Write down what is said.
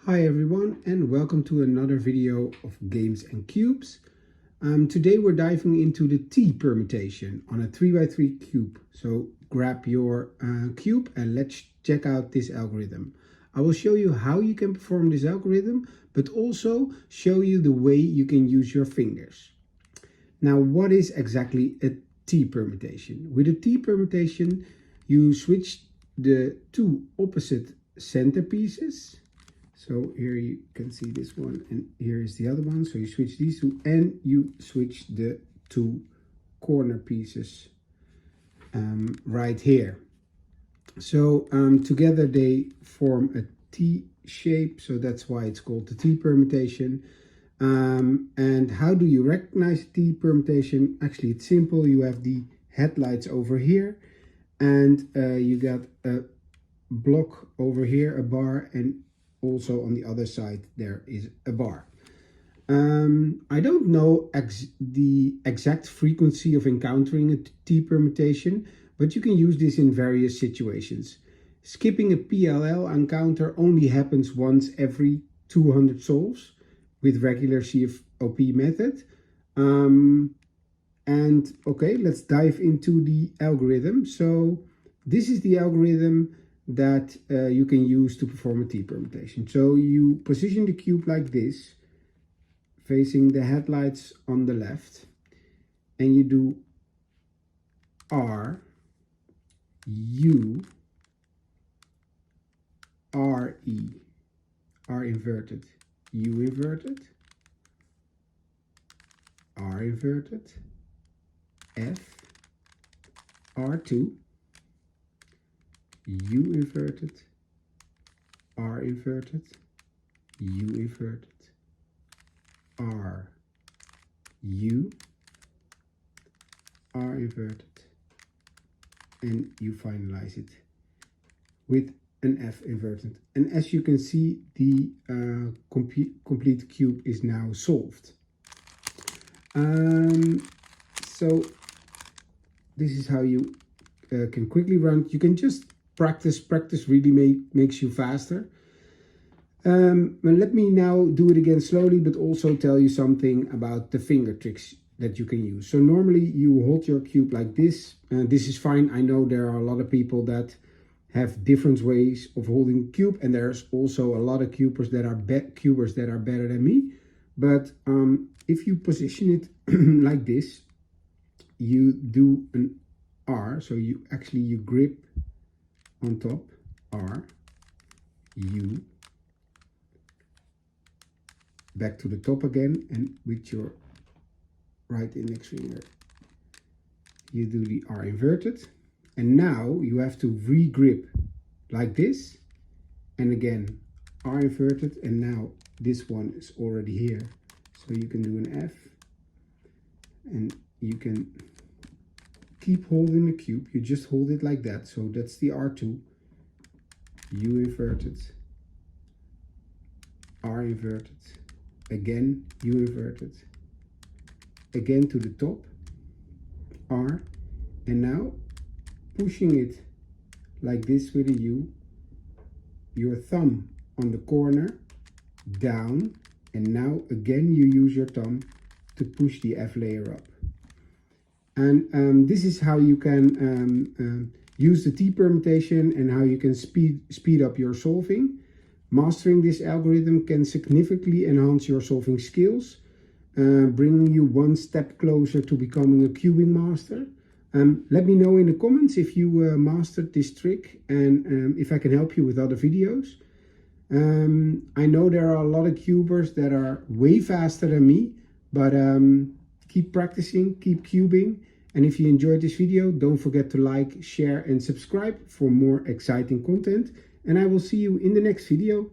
Hi everyone, and welcome to another video of Games and Cubes. Today we're diving into the T-permutation on a 3x3 cube. So grab your cube and let's check out this algorithm. I will show you how you can perform this algorithm, but also show you the way you can use your fingers. Now, what is exactly a T-permutation? With a T-permutation, you switch the two opposite centerpieces. So here you can see this one and here is the other one. So you switch these two and you switch the two corner pieces right here. So together they form a T shape. So that's why it's called the T-permutation. And how do you recognize T-permutation? Actually, it's simple. You have the headlights over here and you got a block over here, a bar, and also on the other side there is a bar. I don't know the exact frequency of encountering a T-permutation, but you can use this in various situations. Skipping a PLL encounter only happens once every 200 solves with regular CFOP method. And okay, let's dive into the algorithm. So this is the algorithm that you can use to perform a T-permutation. So you position the cube like this, facing the headlights on the left, and you do R, U, R, E, R inverted, U inverted, R inverted, F, R2, U inverted, R inverted, U inverted, R, U, R inverted, and you finalize it with an F inverted. And as you can see, the complete cube is now solved. So this is how you can quickly run. You can just practice really makes you faster. Let me now do it again slowly, but also tell you something about the finger tricks that you can use. So normally you hold your cube like this. This is fine. I know there are a lot of people that have different ways of holding the cube, and there's also a lot of cubers that are better than me. But if you position it like this, you do an R. So you grip on top, R, U, back to the top again, and with your right index finger, you do the R inverted. And now you have to re-grip like this, and again, R inverted, and now this one is already here. So you can do an F, and you can keep holding the cube. You just hold it like that. So that's the R2, U inverted, R inverted, again U inverted, again to the top, R, and now pushing it like this with a U, your thumb on the corner, down, and now again you use your thumb to push the F layer up. And this is how you can use the T-permutation and how you can speed up your solving. Mastering this algorithm can significantly enhance your solving skills, bringing you one step closer to becoming a cubing master. Let me know in the comments if you mastered this trick and if I can help you with other videos. I know there are a lot of cubers that are way faster than me, but keep practicing, keep cubing, and if you enjoyed this video, don't forget to like, share, and subscribe for more exciting content, and I will see you in the next video.